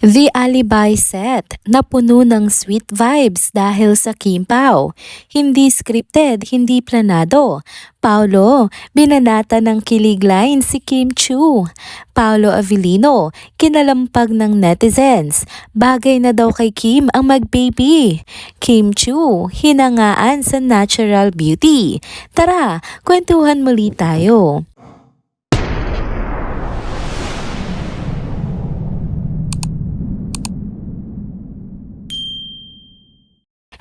The Alibi set na puno ng sweet vibes dahil sa Kim Pao. Hindi scripted, hindi planado. Paolo, binanata ng kilig line si Kim Chu. Paolo Avellino, kinalampag ng netizens. Bagay na daw kay Kim ang mag-baby. Kim Chu, hinangaan sa natural beauty. Tara, kwentuhan muli tayo.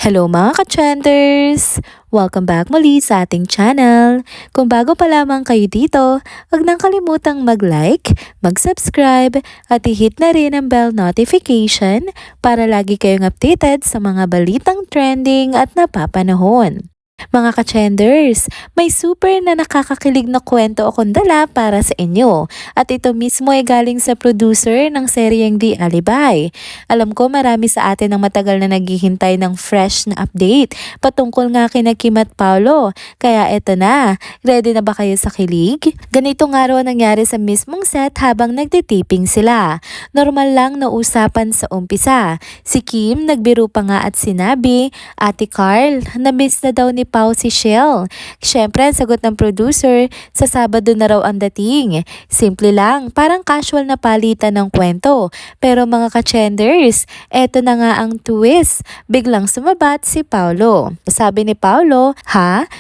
Hello mga ka-trenders! Welcome back muli sa ating channel. Kung bago pa lamang kayo dito, huwag nang kalimutang mag-like, mag-subscribe at i-hit na rin ang bell notification para lagi kayong updated sa mga balitang trending at napapanahon. Mga ka-trenders, may super na nakakakilig na kwento akong dala para sa inyo at ito mismo ay galing sa producer ng seryeng The Alibi. Alam ko marami sa atin ang matagal na naghihintay ng fresh na update patungkol nga kina Kim at Paolo. Kaya eto na, ready na ba kayo sa kilig? Ganito nga raw nangyari sa mismong set habang nagtitiping sila. Normal lang na usapan sa umpisa. Si Kim nagbiro pa nga at sinabi, Ate Carl, na-miss na daw ni Pao si Shell. Siyempre, ang sagot ng producer, sa Sabado na raw ang dating. Simple lang, parang casual na palitan ng kwento. Pero mga ka-trenders, eto na nga ang twist. Biglang sumabat si Paolo. Sabi ni Paolo,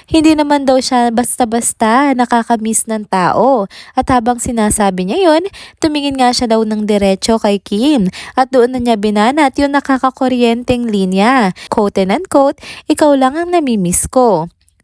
hindi naman daw siya basta-basta nakakamiss ng tao. At habang sinasabi niya yun, tumingin nga siya daw ng diretso kay Kim. At doon na niya binanat yung nakakakuryenteng linya. Quote and unquote, ikaw lang ang namimiss ko.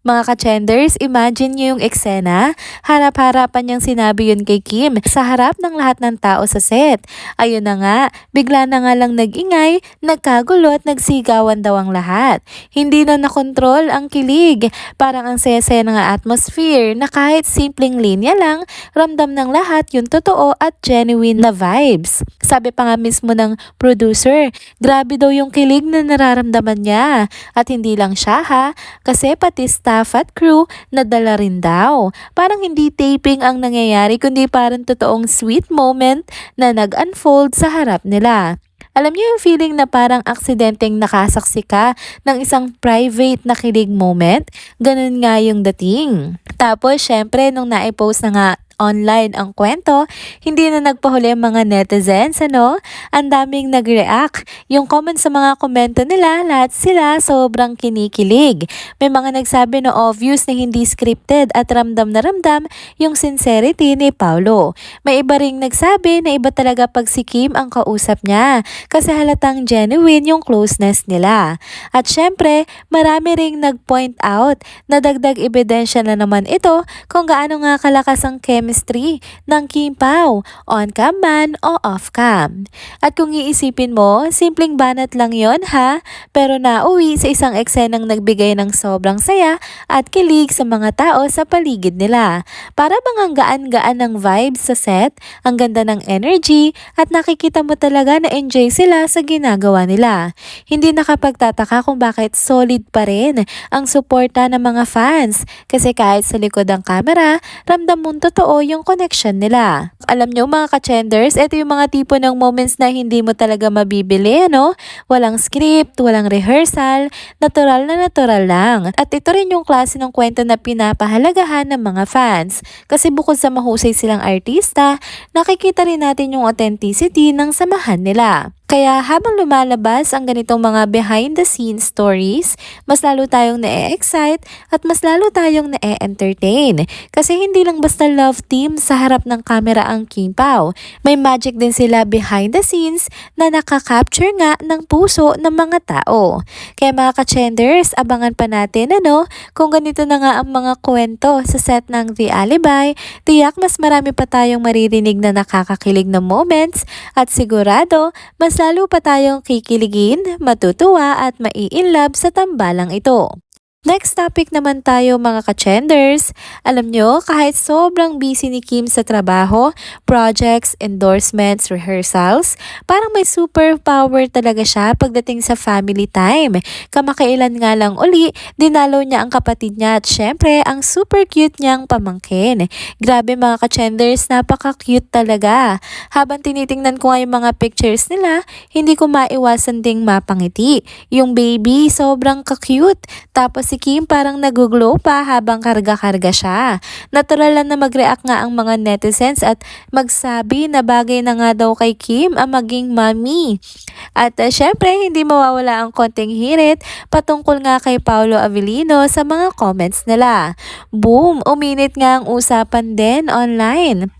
Mga ka-trenders, imagine niyo yung eksena. Harap-harapan niyang sinabi yun kay Kim sa harap ng lahat ng tao sa set. Ayun na nga, bigla na nga lang nag-ingay, nagkagulo at nagsigawan daw ang lahat. Hindi na nakontrol ang kilig. Parang ang saya-saya ng atmosphere na kahit simpleng linya lang, ramdam ng lahat yung totoo at genuine na vibes. Sabi pa nga mismo ng producer, grabe daw yung kilig na nararamdaman niya. At hindi lang siya kasi pati staff at crew nadala rin daw. Parang hindi taping ang nangyayari kundi parang totoong sweet moment na nag-unfold sa harap nila. Alam niyo yung feeling na parang aksidenteng nakasaksi ka ng isang private na kilig moment? Ganun nga yung dating. Tapos syempre nung na-post na nga online ang kwento, hindi na nagpahuli ang mga netizens, Ang daming nag-react. Yung comment sa mga komento nila, lahat sila sobrang kinikilig. May mga nagsabi na obvious na hindi scripted at ramdam na ramdam yung sincerity ni Paolo. May iba ring nagsabi na iba talaga pag si Kim ang kausap niya kasi halatang genuine yung closeness nila. At syempre, marami ring nag-point out na dagdag ebidensya na naman ito kung gaano nga kalakas ang chemistry ng Kim Pao, on-cam man o off-cam. At kung iisipin mo, simpleng banat lang yon pero nauwi sa isang eksenang nagbigay ng sobrang saya at kilig sa mga tao sa paligid nila. Para bang ang gaan-gaan ng vibes sa set, ang ganda ng energy at nakikita mo talaga na enjoy sila sa ginagawa nila. Hindi nakapagtataka kung bakit solid pa rin ang suporta ng mga fans kasi kahit sa likod ng camera, ramdam mong totoo yung connection nila. Alam nyo mga ka-trenders, ito yung mga tipo ng moments na hindi mo talaga mabibili, Walang script, walang rehearsal, natural na natural lang. At ito rin yung klase ng kwento na pinapahalagahan ng mga fans. Kasi bukod sa mahusay silang artista, nakikita rin natin yung authenticity ng samahan nila. Kaya habang lumalabas ang ganitong mga behind the scenes stories, mas lalo tayong na-excite at mas lalo tayong na-entertain. Kasi hindi lang basta love team sa harap ng camera ang Kim Pao. May magic din sila behind the scenes na nakaka-capture nga ng puso ng mga tao. Kaya mga ka-trenders, abangan pa natin kung ganito na nga ang mga kwento sa set ng The Alibi, tiyak mas marami pa tayong maririnig na nakakakilig na moments at sigurado mas lalo pa tayong kikiligin, matutuwa at mai-inlove sa tambalang ito. Next topic naman tayo mga ka-chenders. Alam nyo, kahit sobrang busy ni Kim sa trabaho, projects, endorsements, rehearsals, parang may superpower talaga siya pagdating sa family time. Kamakailan nga lang uli, dinalaw niya ang kapatid niya at syempre ang super cute niyang pamangkin. Grabe mga ka-chenders, napaka-cute talaga. Habang tinitingnan ko nga yung mga pictures nila, hindi ko maiwasan ding mapangiti. Yung baby, sobrang ka-cute. Tapos si Kim parang naguglow pa habang karga-karga siya. Natural lang na mag-react nga ang mga netizens at magsabi na bagay na nga daw kay Kim ang maging mommy. At syempre hindi mawawala ang konting hirit patungkol nga kay Paolo Avellino sa mga comments nila. Boom! Uminit nga ang usapan din online.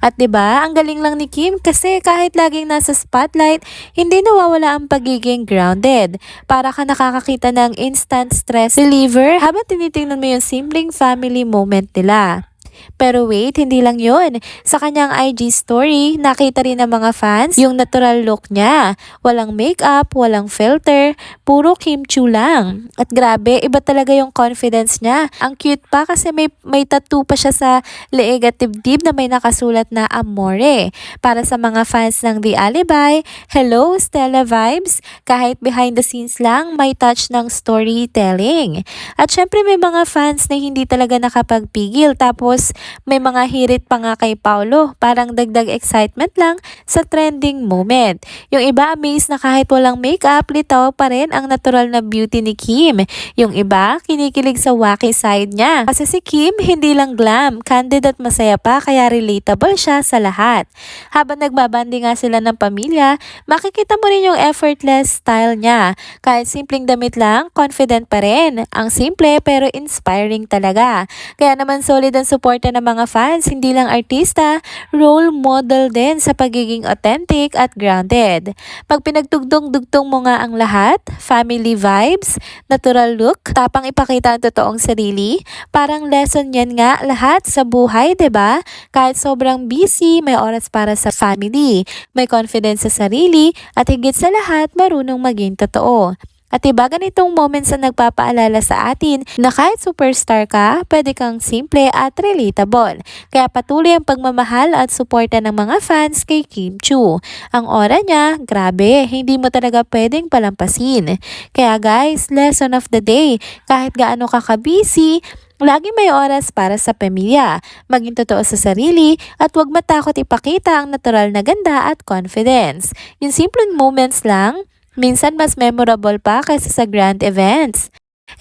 At 'di ba, ang galing lang ni Kim kasi kahit laging nasa spotlight, hindi nawawala ang pagiging grounded. Para ka nakakakita ng instant stress reliever habang tinitingnan mo yung simpleng family moment nila. Pero wait, hindi lang yun. Sa kanyang IG story, nakita rin ng mga fans yung natural look niya. Walang makeup, walang filter, puro Kim Chu lang. At grabe, iba talaga yung confidence niya. Ang cute pa kasi may tattoo pa siya sa leeg at dibdib na may nakasulat na Amore. Para sa mga fans ng The Alibi, hello Stella vibes. Kahit behind the scenes lang, may touch ng storytelling. At syempre may mga fans na hindi talaga nakapagpigil tapos may mga hirit pa nga kay Paolo, parang dagdag excitement lang sa trending moment. Yung iba amazed na kahit walang makeup, litaw pa rin ang natural na beauty ni Kim. Yung iba, kinikilig sa wacky side niya. Kasi si Kim, hindi lang glam, candid at masaya pa kaya relatable siya sa lahat. Habang nagbabandi nga sila ng pamilya, makikita mo rin yung effortless style niya. Kahit simpleng damit lang, confident pa rin. Ang simple pero inspiring talaga. Kaya naman solid ang suporta ng mga fans, hindi lang artista, role model din sa pagiging authentic at grounded. Pag pinagtugtong-dugtong mo nga ang lahat, family vibes, natural look, tapang ipakita ang totoong sarili, parang lesson yan nga lahat sa buhay, 'di ba? Kahit sobrang busy, may oras para sa family, may confidence sa sarili, at higit sa lahat, marunong maging totoo. At iba ganitong moments na nagpapaalala sa atin na kahit superstar ka, pwede kang simple at relatable. Kaya patuloy ang pagmamahal at suporta ng mga fans kay Kim Chu. Ang aura niya, grabe, hindi mo talaga pwedeng palampasin. Kaya guys, lesson of the day, kahit gaano ka ka-busy, lagi may oras para sa pamilya, maging totoo sa sarili, at huwag matakot ipakita ang natural na ganda at confidence. Yung simpleng moments lang, minsan mas memorable pa kaysa sa grand events.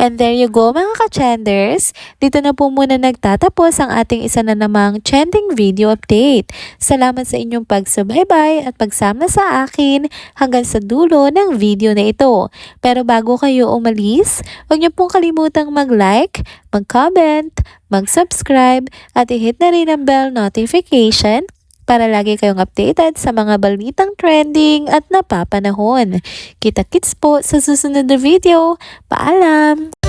And there you go mga ka-chenders. Dito na po muna nagtatapos ang ating isa na namang trending video update. Salamat sa inyong pagsubaybay at pagsama sa akin hanggang sa dulo ng video na ito. Pero bago kayo umalis, huwag niyo pong kalimutang mag-like, mag-comment, mag-subscribe at i-hit na rin ang bell notification para lagi kayong updated sa mga balitang trending at napapanahon. Kita-kits po sa susunod na video. Paalam!